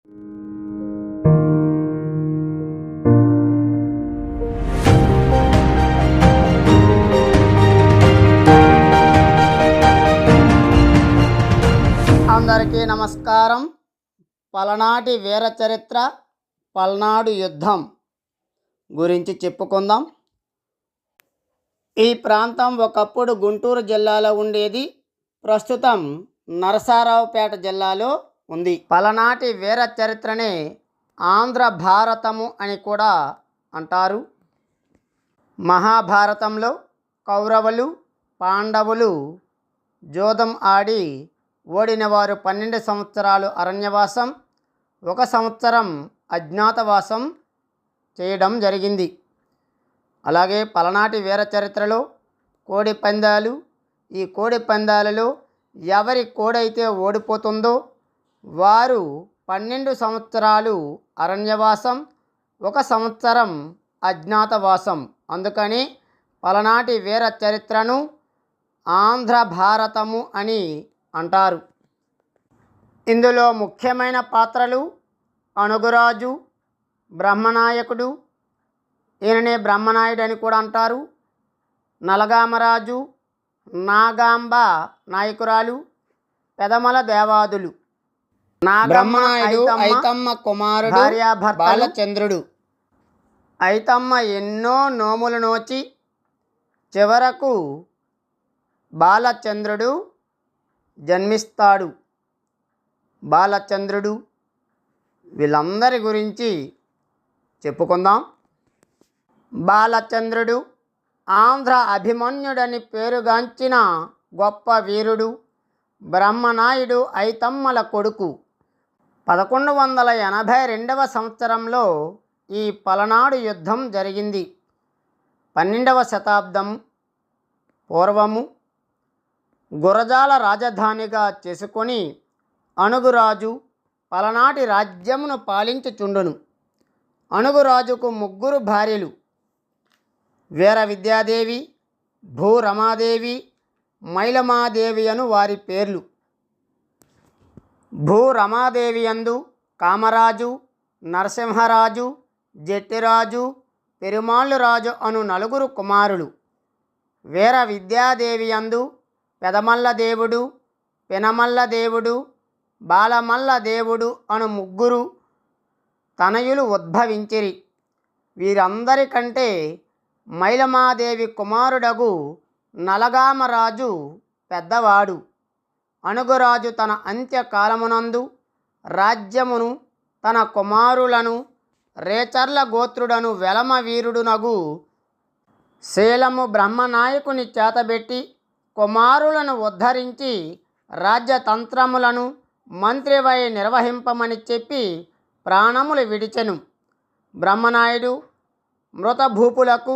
అందరికీ నమస్కారం. పలనాటి వీర చరిత్ర, పల్నాడు యుద్ధం గురించి చెప్పుకుందాం. ఈ ప్రాంతం ఒకప్పుడు గుంటూరు జిల్లాలో ఉండేది. ప్రస్తుతం నరసరావుపేట జిల్లాలో ఉంది. పలనాటి వీర చరిత్రనే ఆంధ్ర భారతము అని కూడా అంటారు. మహాభారతంలో కౌరవులు, పాండవులు జోదం ఆడి ఓడిన వారు 12 సంవత్సరాలు అరణ్యవాసం, 1 సంవత్సరం అజ్ఞాతవాసం చేయడం జరిగింది. అలాగే పలనాటి వీర చరిత్రలో కోడి పందాలు. ఈ కోడి పందాలలో ఎవరి కోడైతే ఓడిపోతుందో వారు 12 సంవత్సరాలు అరణ్యవాసం, 1 సంవత్సరం అజ్ఞాతవాసం. అందుకని పలనాటి వీర చరిత్రను ఆంధ్ర భారతము అని అంటారు. ఇందులో ముఖ్యమైన పాత్రలు అణుగురాజు, బ్రహ్మనాయకుడు, ఈయననే బ్రహ్మనాయుడు అని కూడా అంటారు, నలగామరాజు, నాగాంబ నాయకురాలు, పెదమల దేవాదులు, బ్రహ్మనాయుడు ఐతమ్మ కుమారుడు, భార్యాభర్త బాలచంద్రుడు. ఐతమ్మ ఎన్నో నోములు నోచి చివరకు బాలచంద్రుడు జన్మిస్తాడు. బాలచంద్రుడు వీళ్ళందరి గురించి చెప్పుకుందాం. బాలచంద్రుడు ఆంధ్ర అభిమన్యుడని పేరుగాంచిన గొప్ప వీరుడు. బ్రహ్మనాయుడు ఐతమ్మల కొడుకు. 1182వ సంవత్సరంలో ఈ పలనాడు యుద్ధం జరిగింది. 12వ శతాబ్దం పూర్వము గురజాల రాజధానిగా చేసుకొని అణుగురాజు పలనాటి రాజ్యమును పాలించుచుండును. అణుగురాజుకు 3 భార్యలు. వీర విద్యాదేవి, భూరమాదేవి, మైలమాదేవి అను వారి పేర్లు. భూరమాదేవి యందు కామరాజు, నరసింహరాజు, జట్టిరాజు, పెరుమాళ్ళురాజు అను 4 కుమారులు. వీర విద్యాదేవి యందు పెదమల్ల దేవుడు, పినమల్ల దేవుడు, బాలమల్ల దేవుడు అను 3 తనయులు ఉద్భవించిరి. వీరందరికంటే మైలమాదేవి కుమారుడగు నలగామరాజు పెద్దవాడు. అణుగురాజు తన అంత్యకాలమునందు రాజ్యమును తన కుమారులను రేచర్ల గోత్రుడను వెలమ వీరుడునగు శీలము బ్రహ్మనాయకుని చేతబెట్టి కుమారులను ఉద్ధరించి రాజ్యతంత్రములను మంత్రివై నిర్వహింపమని చెప్పి ప్రాణములు విడిచెను. బ్రహ్మనాయుడు మృతభూపులకు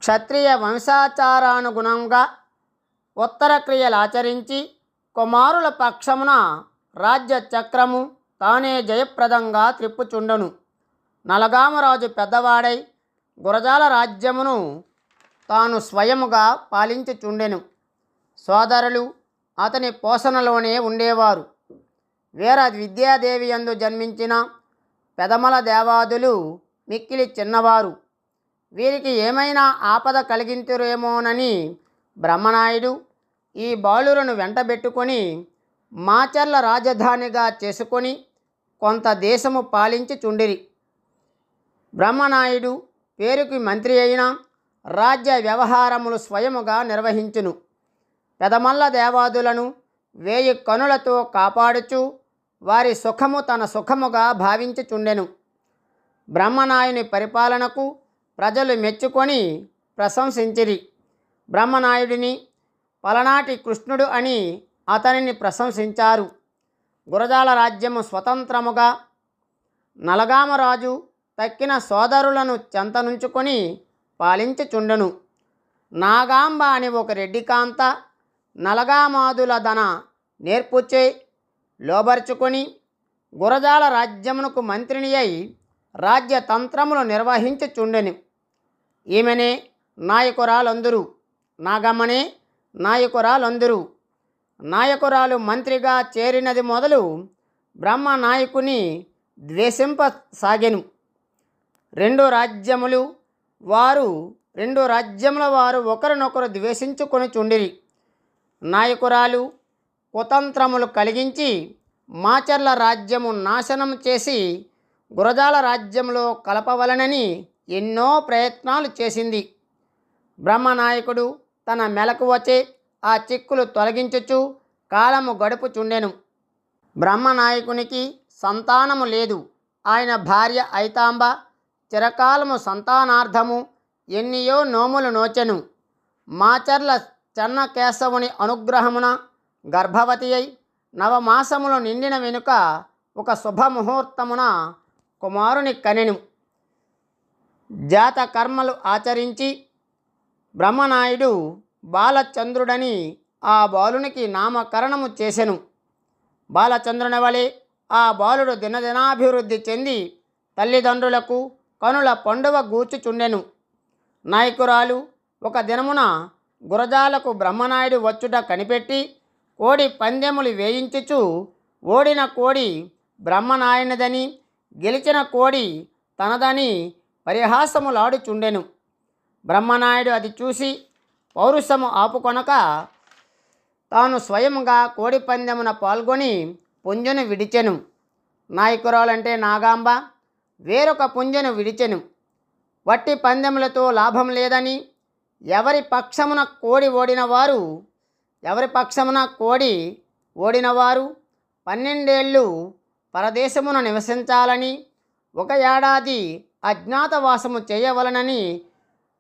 క్షత్రియ వంశాచారానుగుణంగా ఉత్తర క్రియలాచరించి కుమారుల పక్షమున రాజ్య చక్రము తానే జయప్రదంగా త్రిప్పుచుండెను. నలగామరాజు పెద్దవాడై గురజాల రాజ్యమును తాను స్వయముగా పాలించుచుండెను. సోదరులు అతని పోషణలోనే ఉండేవారు. వీర విద్యాదేవి యందు జన్మించిన పెదమల దేవాదులు మిక్కిలి చిన్నవారు. వీరికి ఏమైనా ఆపద కలిగింతురేమోనని బ్రహ్మనాయుడు ఈ బాలులను వెంటబెట్టుకొని మాచర్ల రాజధానిగా చేసుకొని కొంత దేశము పాలించుచుండిరి. బ్రహ్మనాయుడు పేరుకి మంత్రి అయినా రాజ్య వ్యవహారములు స్వయముగా నిర్వహించును. పెదమల్ల దేవాదులను 1000 కనులతో కాపాడుచు వారి సుఖము తన సుఖముగా భావించుచుండెను. బ్రహ్మనాయుని పరిపాలనకు ప్రజలు మెచ్చుకొని ప్రశంసించిరి. బ్రహ్మనాయుడిని పలనాటి కృష్ణుడు అని అతనిని ప్రశంసించారు. గురజాల రాజ్యము స్వతంత్రముగా నలగామరాజు తక్కిన సోదరులను చెంతనుంచుకొని పాలించుచుండెను. నాగాంబ అని ఒక రెడ్డికాంత నలగామాదుల దన నేర్పుచే లోబర్చుకొని గురజాల రాజ్యమునకు మంత్రిని అయి రాజ్యతంత్రములు నిర్వహించుచుండెను. ఈమెనే నాయకురాలందురు. నాగమ్మనే నాయకురాలందురు. నాయకురాలు మంత్రిగా చేరినది మొదలు బ్రహ్మనాయకుని ద్వేషింపసాగెను. రెండు రాజ్యముల వారు ఒకరినొకరు ద్వేషించుకొని చుండిరి. నాయకురాలు కుతంత్రములు కలిగించి మాచర్ల రాజ్యము నాశనం చేసి గురజాల రాజ్యంలో కలపవలనని ఎన్నో ప్రయత్నాలు చేసింది. బ్రహ్మనాయకుడు తన మెలకువచే ఆ చిక్కులు తొలగించుచు కాలము గడుపుచుండెను. బ్రహ్మనాయకునికి సంతానము లేదు. ఆయన భార్య ఐతాంబ చిరకాలము సంతానార్థము ఎన్నియో నోములు నోచెను. మాచర్ల చెన్నకేశవుని అనుగ్రహమున గర్భవతి అయి నవమాసములు నిండిన వెనుక ఒక శుభముహూర్తమున కుమారుని కనెను. జాత కర్మలు ఆచరించి బ్రహ్మనాయుడు బాలచంద్రుడని ఆ బాలునికి నామకరణము చేసెను. బాలచంద్రుని వలె ఆ బాలుడు దినదినాభివృద్ధి చెంది తల్లిదండ్రులకు కనుల పండువ గూర్చుచుండెను. నాయకురాలు ఒక దినమున గురజాలకు బ్రహ్మనాయుడు వచ్చుట కనిపెట్టి కోడి పందెములు వేయించుచు ఓడిన కోడి బ్రహ్మనాయునిదని గెలిచిన కోడి తనదని పరిహాసములాడుచుండెను. బ్రహ్మనాయుడు అది చూసి పౌరుషము ఆపుకొనక తాను స్వయముగా కోడి పందెమున పాల్గొని పుంజును విడిచెను. నాయకురాలంటే నాగాంబ వేరొక పుంజును విడిచెను. వట్టి పందెములతో లాభం లేదని ఎవరి పక్షమున కోడి ఓడినవారు 12 ఏళ్ళు పరదేశమున నివసించాలని 1 ఏడాది అజ్ఞాతవాసము చేయవలనని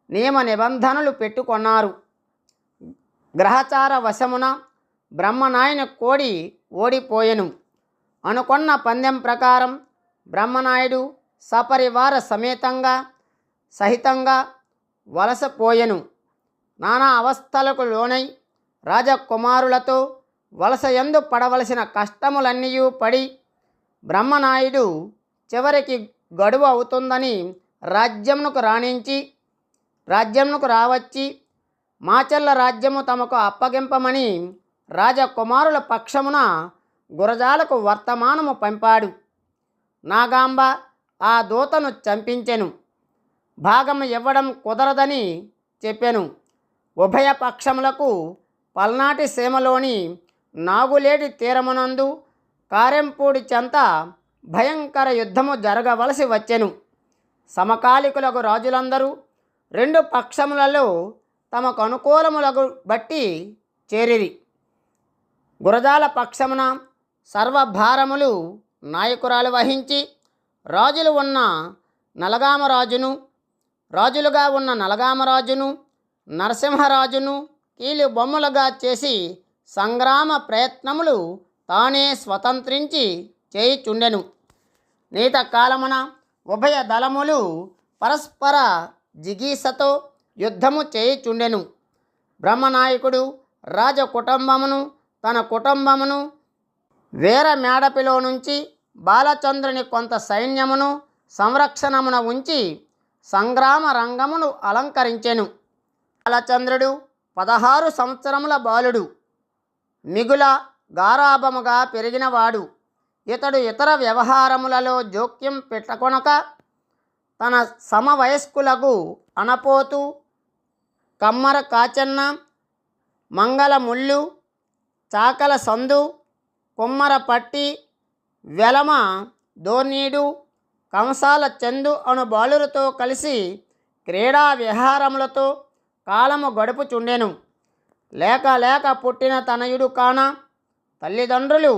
నియమ నిబంధనలు పెట్టుకొన్నారు. గ్రహచార వశమున బ్రహ్మనాయుని కోడి ఓడిపోయెను. అనుకొన్న పందెం ప్రకారం బ్రహ్మనాయుడు సపరివార సహితంగా వలసపోయెను. నానా అవస్థలకు లోనై రాజకుమారులతో వలసయందు పడవలసిన కష్టములన్నీయూ పడి బ్రహ్మనాయుడు చివరికి గడువు అవుతుందని రాజ్యమునకు రావచ్చి మాచర్ల రాజ్యము తమకు అప్పగింపమని రాజకుమారుల పక్షమున గురజాలకు వర్తమానము పంపాడు. నాగాంబ ఆ దూతను చంపించెను. భాగము ఇవ్వడం కుదరదని చెప్పెను. ఉభయ పక్షములకు పల్నాటి సీమలోని నాగులేటి తీరమునందు కారెంపూడి చెంత భయంకర యుద్ధము జరగవలసి వచ్చెను. సమకాలికులకు రాజులందరూ 2 పక్షములలో తమకు అనుకూలములకు బట్టి చేరిరి. గురజాల పక్షమున సర్వభారములు నాయకురాలు వహించి రాజులుగా ఉన్న నలగామరాజును నరసింహరాజును కీలు బొమ్మలుగా చేసి సంగ్రామ ప్రయత్నములు తానే స్వతంత్రించి చేయుచుండెను. నీత కాలమున ఉభయ దళములు పరస్పర జిగీసతో యుద్ధము చేయుచుండెను. బ్రహ్మనాయకుడు తన కుటుంబమును వీర మేడపిలో నుంచి బాలచంద్రుని కొంత సైన్యమును సంరక్షణమున ఉంచి సంగ్రామ రంగమును అలంకరించెను. బాలచంద్రుడు 16 సంవత్సరముల బాలుడు. మిగుల గారాభముగా పెరిగినవాడు. ఇతడు ఇతర వ్యవహారములలో జోక్యం పెట్టకొనక తన సమవయస్కులకు అనపోతు, కమ్మర కాచన్న, మంగళ ముళ్ళు, చాకల సందు, కుమ్మర పట్టి, వెలమ దోర్నీడు, కంసాల చందు అను బాలులతో కలిసి క్రీడా విహారములతో కాలము గడుపుచుండెను. లేక పుట్టిన తనయుడు కాన తల్లిదండ్రులు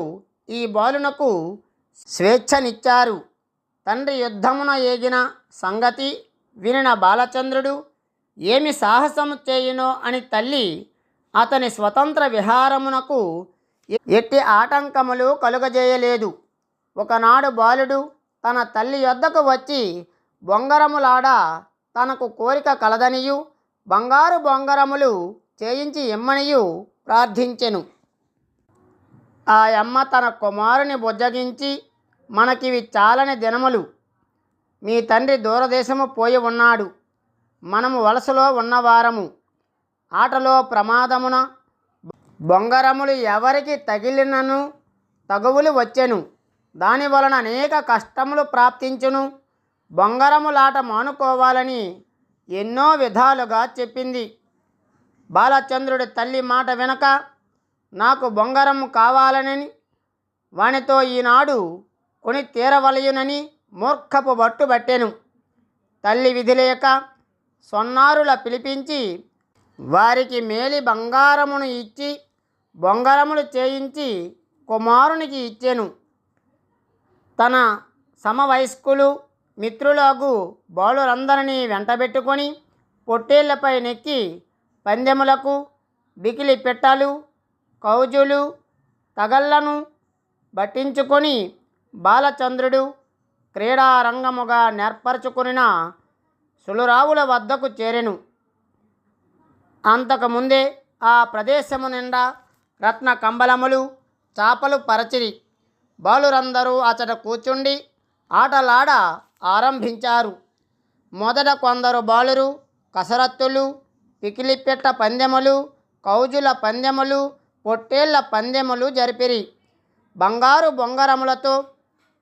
ఈ బాలునకు స్వేచ్ఛనిచ్చారు. తండ్రి యుద్ధమున ఏగిన సంగతి వినిన బాలచంద్రుడు ఏమి సాహసము చేయునో అని తల్లి అతని స్వతంత్ర విహారమునకు ఎట్టి ఆటంకములు కలుగజేయలేదు. ఒకనాడు బాలుడు తన తల్లి యొద్దకు వచ్చి బొంగరములాడ తనకు కోరిక కలదనియు బంగారు బొంగరములు చేయించి ఇమ్మనియు ప్రార్థించెను. ఆ అమ్మ తన కుమారుని బుజ్జగించి, మనకివి చాలని దినములు. మీ తండ్రి దూరదేశము పోయి ఉన్నాడు. మనము వలసలో ఉన్నవారము. ఆటలో ప్రమాదమున బొంగరములు ఎవరికి తగిలినను తగువులు వచ్చెను. దాని వలన అనేక కష్టములు ప్రాప్తించును. బొంగరములాట మానుకోవాలని ఎన్నో విధాలుగా చెప్పింది. బాలచంద్రుడి తల్లి మాట వెనక నాకు బొంగరం కావాలని వానితో ఈనాడు కొని తీరవలయునని మూర్ఖపు పట్టుబట్టెను. తల్లి విధి లేక సొన్నారుల పిలిపించి వారికి మేలి బంగారమును ఇచ్చి బొంగరములు చేయించి కుమారునికి ఇచ్చెను. తన సమవయస్కులు మిత్రులకు బాలురందరినీ వెంటబెట్టుకొని పొట్టేళ్లపై నెక్కి పందెములకు బికిలి పెట్టలు కౌజులు తగళ్లను పట్టించుకొని బాలచంద్రుడు క్రీడారంగముగా నేర్పరచుకొనిన సులురావుల వద్దకు చేరెను. అంతకుముందే ఆ ప్రదేశము నిండా రత్న కంబలములు చాపలు పరచిరి. బాలురందరూ అచట కూర్చుండి ఆటలాడ ఆరంభించారు. మొదట కొందరు బాలురు కసరత్తులు, పికిలిపెట్ట పందెములు, కౌజుల పందెములు, పొట్టేళ్ల పందెములు జరిపిరి. బంగారు బొంగరములతో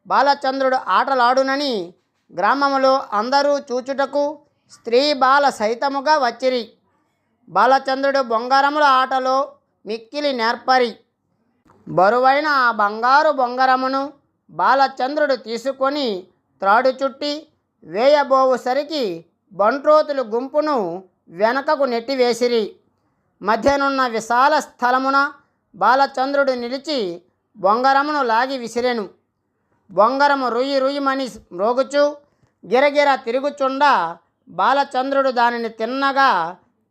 బాలచంద్రుడు ఆటలాడునని గ్రామములో అందరూ చూచుటకు స్త్రీ బాల సహితముగా వచ్చిరి. బాలచంద్రుడు బొంగరముల ఆటలో మిక్కిలి నేర్పరి. బరువైన ఆ బంగారు బొంగరమును బాలచంద్రుడు తీసుకొని త్రాడు చుట్టి వేయబోవుసరికి బంట్రోతులు గుంపును వెనకకు నెట్టివేసిరి. మధ్యనున్న విశాల స్థలమున బాలచంద్రుడు నిలిచి బొంగరమును లాగి విసిరెను. బొంగరము రుయ్యి రుయ్యమని మ్రోగుచు గిరగిర తిరుగుచుండా బాలచంద్రుడు దానిని తిన్నగా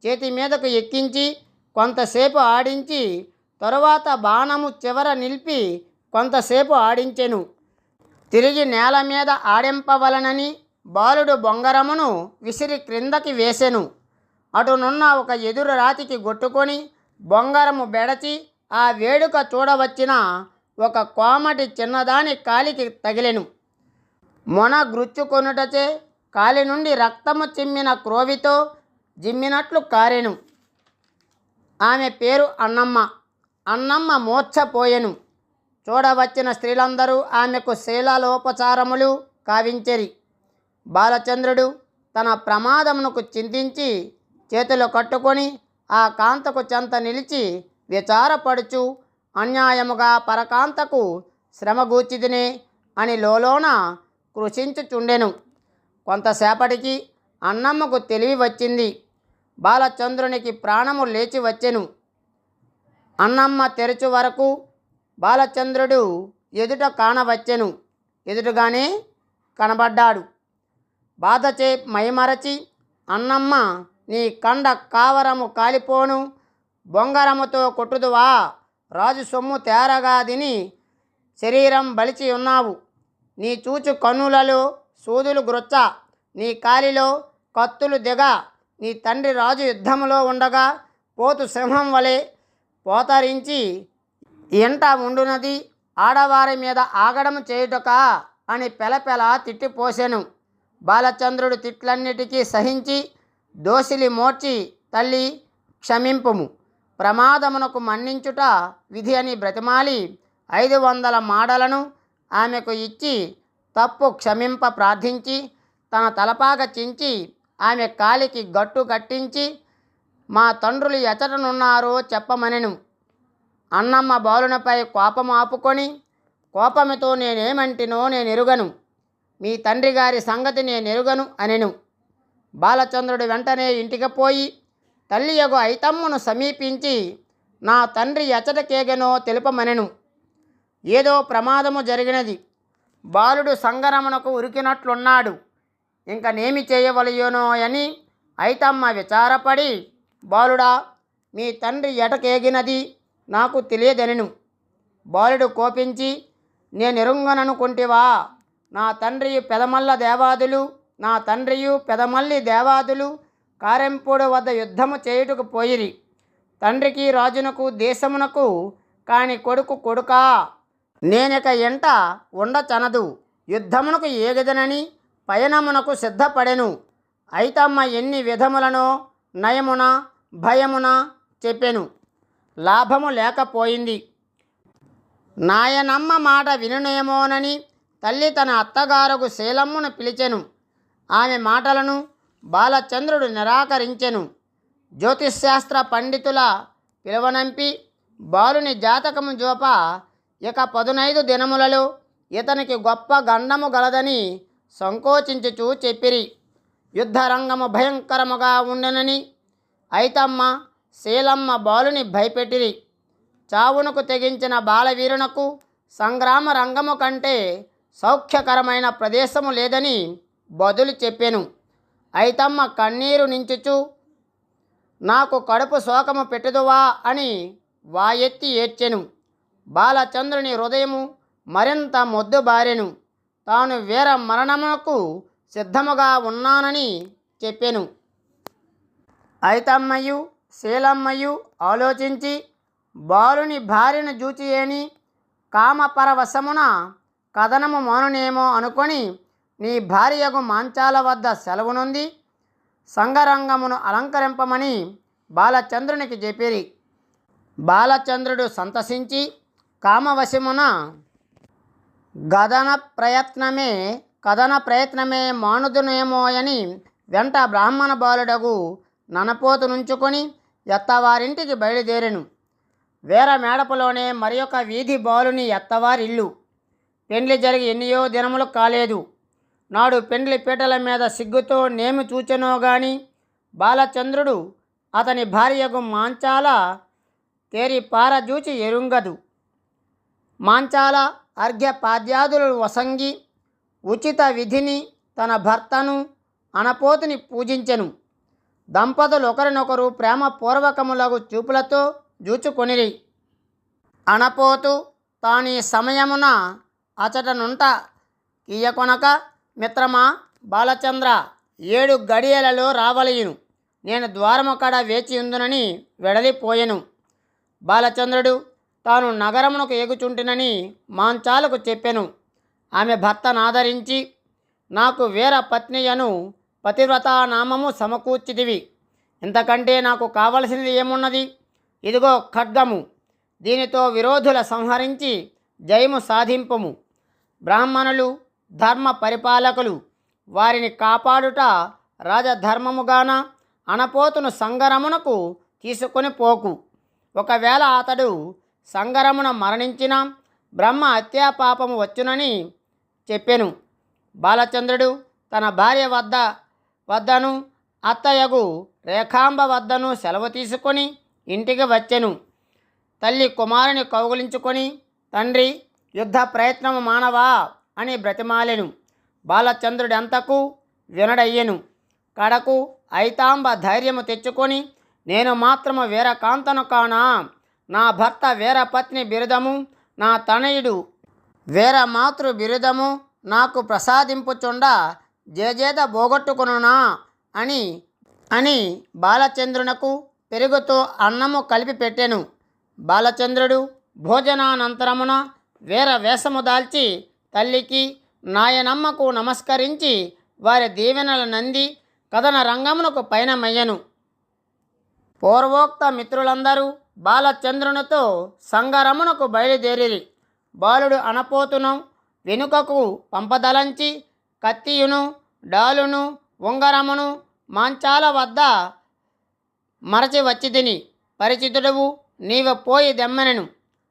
చేతి మీదకు ఎక్కించి కొంతసేపు ఆడించి తరువాత బాణము చివర నిలిపి కొంతసేపు ఆడించెను. తిరిగి నేల మీద ఆడింపవలనని బాలుడు బొంగరమును విసిరి క్రిందకి వేసెను. అటునున్న ఒక ఎదురు రాతికి గొట్టుకొని బొంగరము బెడచి ఆ వేడుక చూడవచ్చిన ఒక కోమటి చిన్నదాని కాలికి తగిలెను. మొన గ్రుచ్చుకొనుటచే కాలి నుండి రక్తము చిమ్మిన క్రోవితో జిమ్మినట్లు కారెను. ఆమె పేరు అన్నమ్మ. అన్నమ్మ మూర్ఛపోయెను. చూడవచ్చిన స్త్రీలందరూ ఆమెకు శీలలోపచారములు కావించెరి. బాలచంద్రుడు తన ప్రమాదమునకు చింతించి చేతులు కట్టుకొని ఆ కాంతకు చెంత నిలిచి విచారపడుచు అన్యాయముగా పరకాంతకు శ్రమగూర్చిదినే అని లోలోన కృషించుచుండెను. కొంతసేపటికి అన్నమ్మకు తెలివి వచ్చింది. బాలచంద్రునికి ప్రాణము లేచి వచ్చెను. అన్నమ్మ తెరచు వరకు బాలచంద్రుడు ఎదుట కానవచ్చెను. ఎదుటగానే కనబడ్డాడు. బాధచే మైమరచి అన్నమ్మ నీ కండ కావరము కాలిపోను, బొంగరముతో కొట్టుదువా, రాజు సొమ్ము తేరగా తిని శరీరం బలిచి ఉన్నావు, నీ చూచు కన్నులలో సూదులు గ్రొచ్చ, నీ కాలిలో కత్తులు దిగ, నీ తండ్రి రాజు యుద్ధములో ఉండగా పోతు సింహం వలె పోతరించి ఎంట ఉండునది, ఆడవారి మీద ఆగడము చేయుటకా అని పెలపెల తిట్టిపోసెను. బాలచంద్రుడు తిట్లన్నిటికీ సహించి దోసిలి మోర్చి తల్లి క్షమింపుము, ప్రమాదమునకు మన్నించుట విధి అని బ్రతిమాలి 500 మాడలను ఆమెకు ఇచ్చి తప్పు క్షమింప ప్రార్థించి తన తలపాగ చించి ఆమె కాలికి గట్టు కట్టించి మా తండ్రులు ఎచటనున్నారో చెప్పమనెను. అన్నమ్మ బాలునిపై కోపము ఆపుకొని కోపముతో నేనేమంటినో నేనెరుగను, మీ తండ్రి గారి సంగతి నేనెరుగను అనెను. బాలచంద్రుడు వెంటనే ఇంటికి పోయి తల్లియగు ఐతమ్మను సమీపించి నా తండ్రి ఎచటకేగనో తెలుపమనెను. ఏదో ప్రమాదము జరిగినది, బాలుడు సంగరమునకు ఉరికినట్లున్నాడు, ఇంకనేమి చేయవలయోనో అని ఐతమ్మ విచారపడి బాలుడా మీ తండ్రి ఎటకేగినది నాకు తెలియదనెను. బాలుడు కోపించి నేనెరుంగననుకుంటివా, నా తండ్రియు పెదమల్ల దేవాదులు, నా తండ్రియు పెదమల్లి దేవాదులు కారెంపూడు వద్ద యుద్ధము చేయుటకు పోయిరి. తండ్రికి రాజునకు దేశమునకు కాని కొడుకు కొడుకా, నేనిక ఎంట ఉండచనదు, యుద్ధమునకు ఏగదనని పయనమునకు సిద్ధపడెను. ఐతమ్మ ఎన్ని విధములనో నయమున భయమున చెప్పెను, లాభము లేకపోయింది. నాయనమ్మ మాట వినునేమోనని తల్లి తన అత్తగారుకు శీలమ్మను పిలిచెను. ఆమె మాటలను బాలచంద్రుడు నిరాకరించెను. జ్యోతిశాస్త్ర పండితుల పిలువనంపి బాలుని జాతకము జోప ఇక 15 దినములలో ఇతనికి గొప్ప గండము గలదని సంకోచించుచూ చెప్పిరి. యుద్ధరంగము భయంకరముగా ఉండెనని ఐతమ్మ శీలమ్మ బాలుని భయపెట్టిరి. చావునకు తెగించిన బాలవీరునకు సంగ్రామ రంగము కంటే సౌఖ్యకరమైన ప్రదేశము లేదని బదులు చెప్పెను. ఐతమ్మ కన్నీరు నించుచు నాకు కడుపు శోకము పెట్టుదువా అని వాయెత్తి ఏడ్చెను. బాలచంద్రుని హృదయము మరింత మొద్దుబారెను. తాను వీర మరణమునకు సిద్ధముగా ఉన్నానని చెప్పెను. ఐతమ్మయు శీలమ్మయు ఆలోచించి బాలుని భార్యను జూచియేని కామపరవశమున కథనము మానునేమో అనుకొని నీ భార్యకు మాంచాల వద్ద సెలవు నుండి సంగరంగమును అలంకరింపమని బాలచంద్రునికి చెప్పిరి. బాలచంద్రుడు సంతసించి కామవశమున కథన ప్రయత్నమే మానుదునేమోయని వెంట బ్రాహ్మణ బాలుడగు ననపోతు నుంచుకొని ఎత్తవారింటికి బయలుదేరెను. వేర మేడపలోనే మరి ఒక వీధి బాలుని ఎత్తవారిల్లు. పెండ్లి జరిగి ఎన్నియో దినములు కాలేదు. నాడు పెండ్లి పీటల మీద సిగ్గుతో నేమి చూచెనో గాని బాలచంద్రుడు అతని భార్యకు మాంచాల తేరి పారజూచి ఎరుంగదు. మాంచాల అర్ఘ్యపాద్యాదులు వసంగి ఉచిత విధిని తన భర్తను అనపోతుని పూజించెను. దంపతులు ఒకరినొకరు ప్రేమపూర్వకములగు చూపులతో జూచుకొనిరి. అనపోతు తానీ సమయమున అచటనుంట కీయకొనక మిత్రమా బాలచంద్ర 7 గడియలలో రావలయును, నేను ద్వారము కాడ వేచి ఉందునని వెడలిపోయెను. బాలచంద్రుడు తాను నగరమునకు ఎగుచుంటినని మాంచాలకు చెప్పెను. ఆమె భర్తనాదరించి నాకు వీర పత్నియను పతివ్రతా నామము సమకూర్చితివి, ఇంతకంటే నాకు కావలసినది ఏమున్నది? ఇదిగో ఖడ్గము, దీనితో విరోధుల సంహరించి జయము సాధింపము. బ్రాహ్మణులు ధర్మ పరిపాలకులు, వారిని కాపాడుట రాజధర్మముగాన అనపోతును సంగరమునకు తీసుకొని పోకు. ఒకవేళ అతడు సంగరమున మరణించిన బ్రహ్మ హత్యాపాపము వచ్చునని చెప్పెను. బాలచంద్రుడు తన భార్య వద్దను అత్తయ్యగు రేఖాంబ వద్దను సెలవు తీసుకొని ఇంటికి వచ్చెను. తల్లి కుమారుని కౌగులించుకొని తండ్రి యుద్ధ ప్రయత్నము మానవా అని బ్రతిమాలెను. బాలచంద్రుడెంతకు వినడయ్యెను. కడకు ఐతాంబ ధైర్యము తెచ్చుకొని నేను మాత్రము వీరకాంతను కానా, నా భర్త వీరపత్ని బిరుదము, నా తనయుడు వీరమాతృ బిరుదము నాకు ప్రసాదింపుచుండ జేజేత పోగొట్టుకునునా అని బాలచంద్రునకు పెరుగుతో అన్నము కలిపి పెట్టెను. బాలచంద్రుడు భోజనానంతరమున వీర వేషము దాల్చి తల్లికి నాయనమ్మకు నమస్కరించి వారి దీవెనల నంది కథన రంగమునకు పయనమయ్యను. పూర్వోక్త మిత్రులందరూ బాలచంద్రునితో సంగరమునకు బయలుదేరిరి. బాలుడు అనపోతును వెనుకకు పంపదలంచి కత్తియును డాలును ఉంగరమును మాంచాల వద్ద మరచి వచ్చితిని, పరిచితుడవు నీవు పోయి దెమ్మనెను.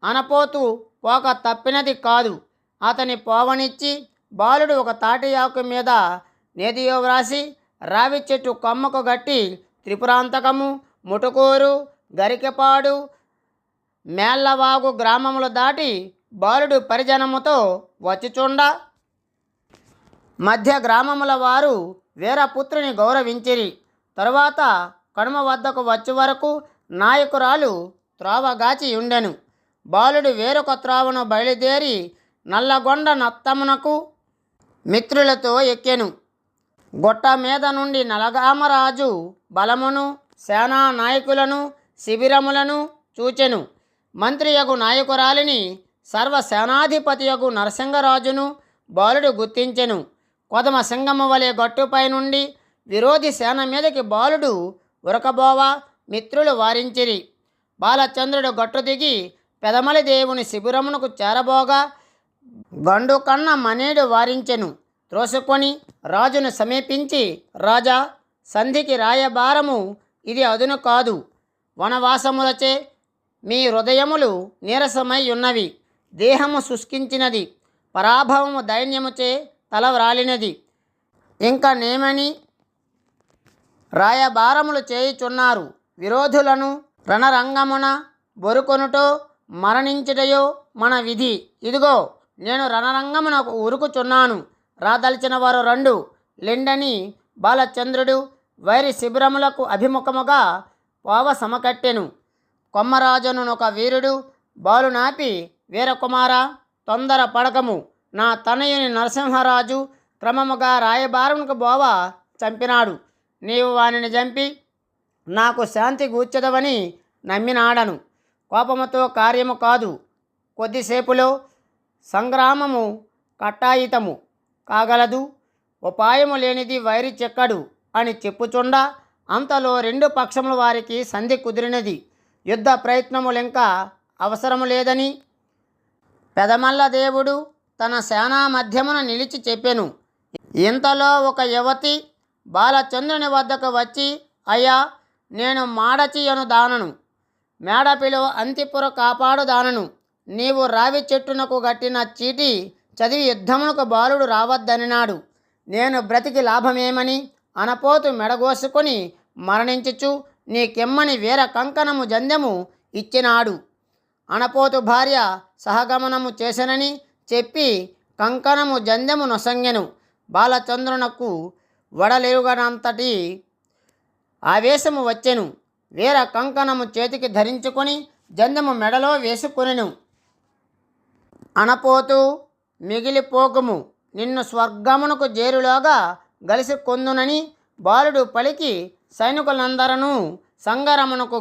అనపోతూ పోక తప్పినది కాదు. అతని పోవనిచ్చి బాలుడు ఒక తాటి ఆకు మీద నేదియో వ్రాసి రావి చెట్టు కొమ్మకు గట్టి త్రిపురాంతకము, ముటుకూరు, గరికెపాడు, మేళ్లవాగు గ్రామములు దాటి బాలుడు పరిజనముతో వచ్చిచుండ మధ్య గ్రామముల వారు వీరపుత్రుని గౌరవించిరి. తరువాత కనుమ వద్దకు వచ్చే వరకు నాయకురాలు త్రోవగాచి ఉండెను. బాలుడు వేరొక త్రోవను బయలుదేరి నల్లగొండ నత్తమునకు మిత్రులతో ఎక్కెను. గొట్ట మీద నుండి నలగామరాజు బలమును సేనా నాయకులను శిబిరములను చూచెను. మంత్రియగు నాయకురాలిని సర్వసేనాధిపతియగు నరసింగరాజును బాలుడు గుర్తించెను. కొదమ సింగము వలె గట్టుపై నుండి విరోధి సేన మీదకి బాలుడు ఉరకబోవా మిత్రులు వారించిరి. బాలచంద్రుడు గట్టు దిగి పెదమలి దేవుని శిబిరమునకు చేరబోగా గండు కన్న మనేడు వారించెను. త్రోసుకొని రాజును సమీపించి, రాజా, సంధికి రాయబారము ఇది అదును కాదు. వనవాసములచే మీ హృదయములు నీరసమై ఉన్నవి. దేహము శుష్కించినది, పరాభవము దైన్యముచే తలవ్రాలినది. ఇంకా నేమని రాయబారములు చేయుచున్నారు. విరోధులను రణరంగమున బొరుకొనుటో మరణించుటయో మన విధి. ఇదిగో నేను రణరంగమునకు ఉరుకుచున్నాను. రాదలిచిన వారు రండు లెండని బాలచంద్రుడు వైరి శిబిరములకు అభిముఖముగా పోవ సమకట్టెను. కొమ్మరాజునొక వీరుడు బాలు నాపి, వీరకుమార, తొందర పడకము. నా తనయుని నరసింహరాజు క్రమముగా రాయబారమునకు బోవ చంపినాడు. నీవు వానిని చంపి నాకు శాంతి గూర్చదవని నమ్మినాడను. కోపముతో కార్యము కాదు. కొద్దిసేపులో సంగ్రామము కట్టాయితము కాగలదు. ఉపాయము లేనిది వైరి చెక్కడు అని చెప్పుచుండా అంతలో రెండు పక్షముల వారికి సంధి కుదిరినది. యుద్ధ ప్రయత్నములింకా అవసరము లేదని పెదమల్ల దేవుడు తన సేనా మధ్యమున నిలిచి చెప్పెను. ఇంతలో ఒక యువతి బాలచంద్రుని వద్దకు వచ్చి, అయ్యా, నేను మాడచి అను దానను, మేడపిలో అంతిపుర కాపాడు దానను. నీవు రావి చెట్టునకు గట్టిన చీటి చదివి యుద్ధమునకు బాలుడు రావద్దనినాడు. నేను బ్రతికి లాభమేమని అనపోతు మెడగోసుకొని మరణించుచు నీకెమ్మని వీర కంకణము జందెము ఇచ్చినాడు. అనపోతు భార్య సహగమనము చేసెనని చెప్పి కంకణము జందెము నొసంగెను. బాలచంద్రునకు వడలెరుగనంతటి ఆవేశము వచ్చెను. వీర కంకణము చేతికి ధరించుకొని జందెము మెడలో వేసుకొనెను. అనపోతూ, మిగిలిపోకుము, నిన్ను స్వర్గమునకు జేరులోగా గలిసి కొందునని బాలుడు పలికి సైనికులందరూ సంగరమునకు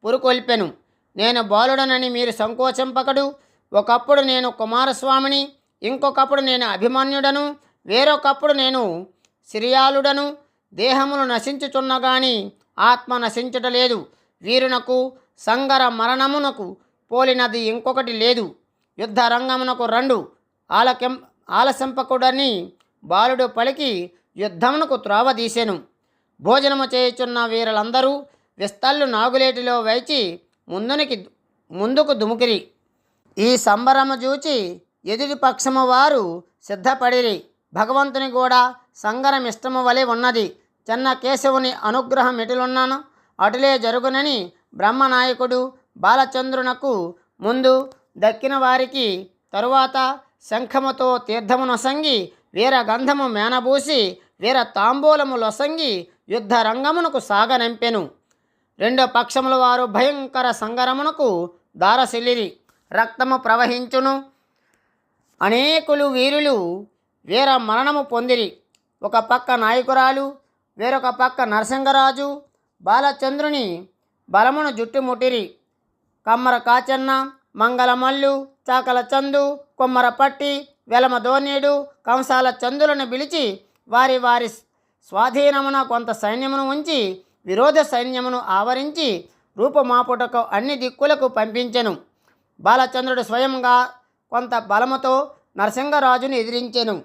పురుకొల్పెను. నేను బాలుడనని మీరు సంకోచింపకడు. ఒకప్పుడు నేను కుమారస్వామిని, ఇంకొకప్పుడు నేను అభిమన్యుడను, వేరొకప్పుడు నేను సిరియాలుడను. దేహములు నశించుచున్నగాని ఆత్మ నశించుటలేదు. వీరునకు సంగర మరణమునకు పోలినది ఇంకొకటి లేదు. యుద్ధ రంగమునకు రండు ఆలసింపకుడని బాలుడు పలికి యుద్ధమునకు త్రోవదీసెను. భోజనము చేయుచున్న వీరులందరూ విస్తళ్ళు నాగులేటిలో వేచి ముందుకు దుముకిరి. ఈ సంబరము చూచి ఎదుటి పక్షము వారు సిద్ధపడిరి. భగవంతుని కూడా సంగరం ఇష్టము వలె ఉన్నది. చెన్న కేశవుని అనుగ్రహం ఎటులున్నాను అటులే జరుగునని బ్రహ్మనాయకుడు బాలచంద్రునకు ముందు దక్కిన వారికి తరువాత శంఖముతో తీర్థము నొసంగి వీర గంధము మేనబూసి వీర తాంబూలము లొసంగి యుద్ధ రంగమునకు సాగనంపెను. రెండో పక్షముల వారు భయంకర సంగరమునకు దారసిల్లిరి. రక్తము ప్రవహించును. అనేకులు వీరులు వీర మరణము పొందిరి. ఒక పక్క నాయకురాలు, వేరొక పక్క నరసింగరాజు బాలచంద్రుని బలమును జుట్టుముట్టిరి. కమ్మర కాచన్న, మంగళమల్లు, చాకల చందు, కొమ్మర పట్టి, వెలమ దోనేడు, కంసాల చందులను పిలిచి వారి వారి స్వాధీనమున కొంత సైన్యమును ఉంచి విరోధ సైన్యమును ఆవరించి రూపుమాపుటకు అన్ని దిక్కులకు పంపించెను. బాలచంద్రుడు స్వయంగా కొంత బలముతో నరసింగరాజును ఎదిరించెను.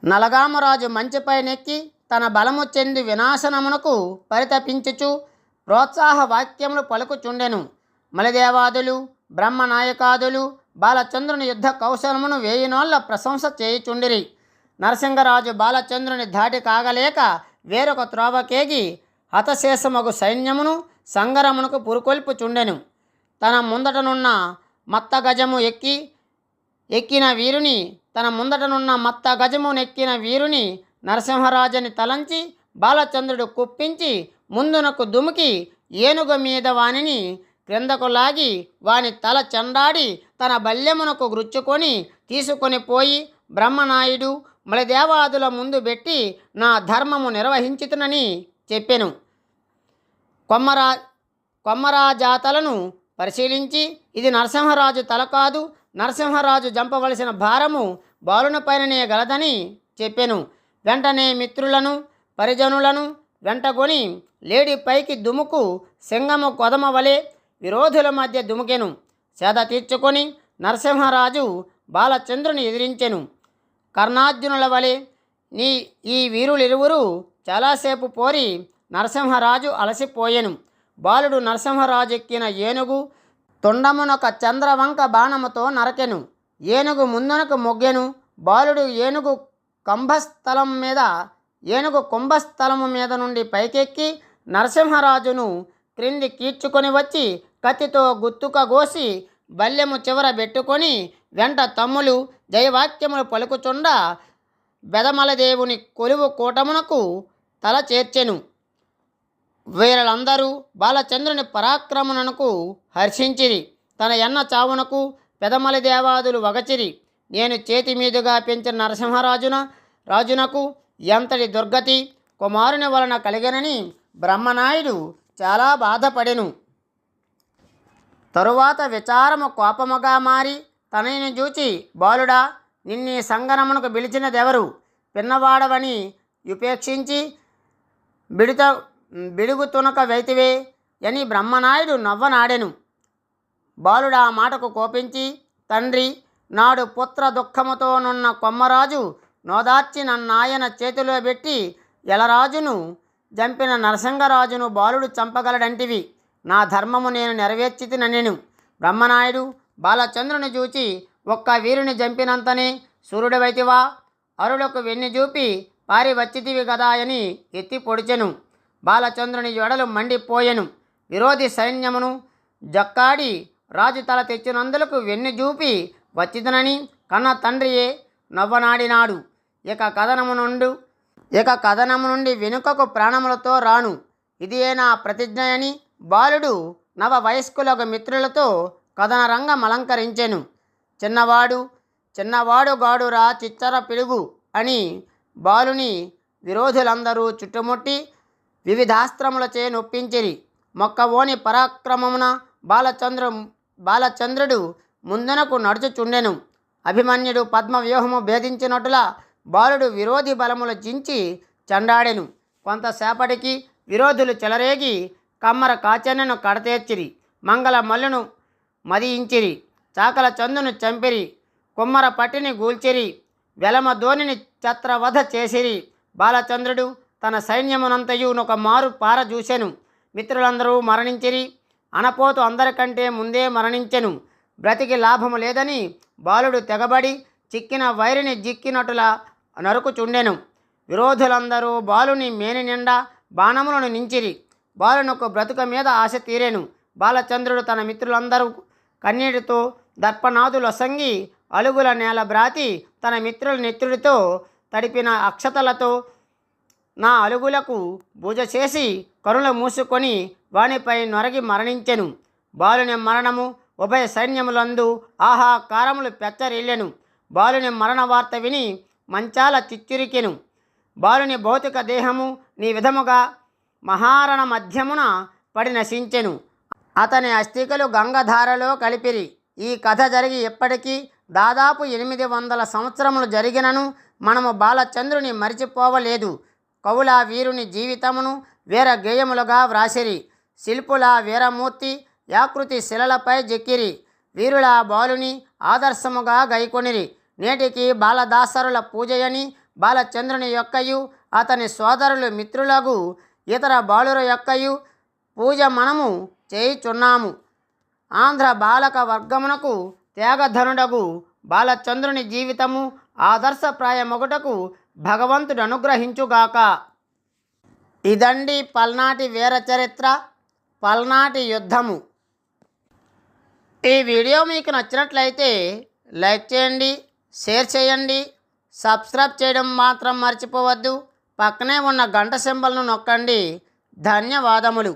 నలగామరాజు మంచిపై నెక్కి తన బలము చెంది వినాశనమునకు పరితపించుచు ప్రోత్సాహ వాక్యములు పలుకుచుండెను. మలిదేవాదులు, బ్రహ్మనాయకాదులు బాలచంద్రుని యుద్ధ కౌశలమును వేయినోళ్ల ప్రశంస చేయుచుండిరి. నరసింగరాజు బాలచంద్రుని ధాటి కాగలేక వేరొక త్రోవకేగి హతశేషమగు సైన్యమును సంగరమునకు పురుకొల్పుచుండెను. తన ముందటనున్న మత్తగజము నెక్కిన వీరుని నరసింహరాజుని తలంచి బాలచంద్రుడు కుప్పించి ముందునకు దుముకి ఏనుగు మీద వానిని క్రిందకు లాగి వాని తల చెండాడి తన బల్యమునకు గ్రుచ్చుకొని తీసుకొని పోయి బ్రహ్మనాయుడు మలిదేవాదుల ముందు పెట్టి నా ధర్మము నిర్వహించుతునని చెప్పెను. కొమ్మరాజాతలను పరిశీలించి ఇది నరసింహరాజు తల కాదు, నరసింహరాజు జంపవలసిన భారము బాలునిపైననే గలదని చెప్పెను. వెంటనే మిత్రులను పరిజనులను వెంటగొని లేడి పైకి దుముకు సింగము కొదమ వలె విరోధుల మధ్య దుముకెను. సేద తీర్చుకొని నరసింహరాజు బాలచంద్రుని ఎదిరించెను. కర్ణార్జునుల వలె ఈ వీరులిరువురు చాలాసేపు పోరి నరసింహరాజు అలసిపోయెను. బాలుడు నరసింహరాజు ఎక్కిన ఏనుగు తొండమునొక చంద్రవంక బాణముతో నరకెను. ఏనుగు ముందునకు మొగ్గెను. బాలుడు ఏనుగు కుంభస్థలము మీద నుండి పైకెక్కి నరసింహరాజును క్రింది కీడ్చుకొని వచ్చి కత్తితో గుత్తుక గోసి బల్లెము చివర పెట్టుకొని వెంట తమ్ములు జయవాక్యములు పలుకుచుండ బెదమలదేవుని కొలువు కూటమునకు తల చేర్చెను. వీరులందరూ బాలచంద్రుని పరాక్రమణకు హర్షించిరి. తన ఎన్న చావునకు పెదమలిదేవాదులు వగచిరి. నేను చేతి మీదుగా పెంచిన రాజునకు ఎంతటి దుర్గతి కుమారుని వలన కలిగనని బ్రహ్మనాయుడు చాలా బాధపడెను. తరువాత విచారము కోపముగా మారి తనని చూచి, బాలుడా, నిన్నీ సంగనమునకు పిలిచినదెవరు? పిన్నవాడవని ఉపేక్షించి బిడుగుతునక వైతివే అని బ్రహ్మనాయుడు నవ్వనాడెను. బాలుడా మాటకు కోపించి, తండ్రి, నాడు పుత్ర దుఃఖముతోనున్న కొమ్మరాజు నోదార్చి నన్నాయన చేతిలో పెట్టి ఎలరాజును జంపిన నరసింగరాజును బాలుడు చంపగలడంటివి. నా ధర్మము నేను నెరవేర్చితిననెను. బ్రహ్మనాయుడు బాలచంద్రుని చూచి, ఒక్క వీరుని జంపినంతనే సూర్యుడవైతివా? అరులకు వెన్ను చూపి పారి వచ్చితివి గదా అని ఎత్తి పొడిచెను. బాలచంద్రుని యొడలు మండిపోయెను. విరోధి సైన్యమును జక్కాడి రాజు తల తెచ్చినందులకు వెన్ను చూపి వచ్చిదనని కన్న తండ్రియే నవ్వనాడినాడు. ఇక కథనము నుండి వెనుకకు ప్రాణములతో రాను, ఇదే నా ప్రతిజ్ఞ అని బాలుడు నవ వయస్కులకు మిత్రులతో కథన రంగం అలంకరించెను. చిన్నవాడు గాడురా చిచ్చర పిడుగు అని బాలుని విరోధులందరూ చుట్టుముట్టి వివిధాస్త్రములచే నొప్పించిరి. మొక్కవోని పరాక్రమమున బాలచంద్రుడు ముందునకు నడుచుచుండెను. అభిమన్యుడు పద్మవ్యూహము భేదించినట్టులా బాలుడు విరోధి బలములు జించి చండాడెను. కొంతసేపటికి విరోధులు చెలరేగి కమ్మర కాచెన్నను కడతేర్చిరి. మంగళ మల్లును మదియించిరి. చాకల చందును చంపిరి. కుమ్మర పట్టిని గూల్చిరి. వెలమ ధోనిని ఛత్రవధ చేసిరి. బాలచంద్రుడు తన సైన్యమునంతయు ఒక మారు పారజూసెను. మిత్రులందరూ మరణించిరి. అనపోతు అందరికంటే ముందే మరణించెను. బ్రతికి లాభము లేదని బాలుడు తెగబడి చిక్కిన వైరిని జిక్కినట్టులా నరుకుచుండెను. విరోధులందరూ బాలుని మేని నిండా బాణములను నించిరి. బాలునకు బ్రతుక మీద ఆశ తీరెను. బాలచంద్రుడు తన మిత్రులందరూ కన్నీటితో దర్పనాదులు అసంగి అలుగుల నేల బ్రాతి తన మిత్రుల నెత్తుడితో తడిపిన అక్షతలతో నా అలుగులకు పూజ చేసి కరుణ మూసుకొని వానిపై నొరగి మరణించెను. బాలుని మరణము ఉభయ సైన్యములందు ఆహాకారములు పెచ్చరిల్లెను. బాలుని మరణ వార్త విని మంచాల చిచ్చురికెను. బాలుని భౌతిక దేహము నీ విధముగా మహారణ మధ్యమున పడి నశించెను. అతని అస్థికలు గంగధారలో కలిపిరి. ఈ కథ జరిగి ఇప్పటికీ దాదాపు 800 సంవత్సరములు జరిగినను మనము బాలచంద్రుని మరిచిపోవలేదు. కవుల వీరుని జీవితమును వీర గేయములుగా వ్రాసిరి. శిల్పుల వీరమూర్తి యాకృతి శిలలపై చెక్కిరి. వీరుల బాలుని ఆదర్శముగా గైకొనిరి. నేటికి బాలదాసరుల పూజయని బాలచంద్రుని యొక్కయు అతని సోదరులు మిత్రులకు ఇతర బాలుర యొక్కయు పూజ మనము చేయుచున్నాము. ఆంధ్ర బాలక వర్గమునకు త్యాగధనుడగు బాలచంద్రుని జీవితము ఆదర్శప్రాయమొకటకు భగవంతుడు అనుగ్రహించుగాక. ఇదండి పల్నాటి వీర చరిత్ర, పల్నాటి యుద్ధము. ఈ వీడియో మీకు నచ్చినట్లయితే లైక్ చేయండి, షేర్ చేయండి, సబ్స్క్రైబ్ చేయడం మాత్రం మర్చిపోవద్దు. పక్కనే ఉన్న గంట సింబల్ను నొక్కండి. ధన్యవాదములు.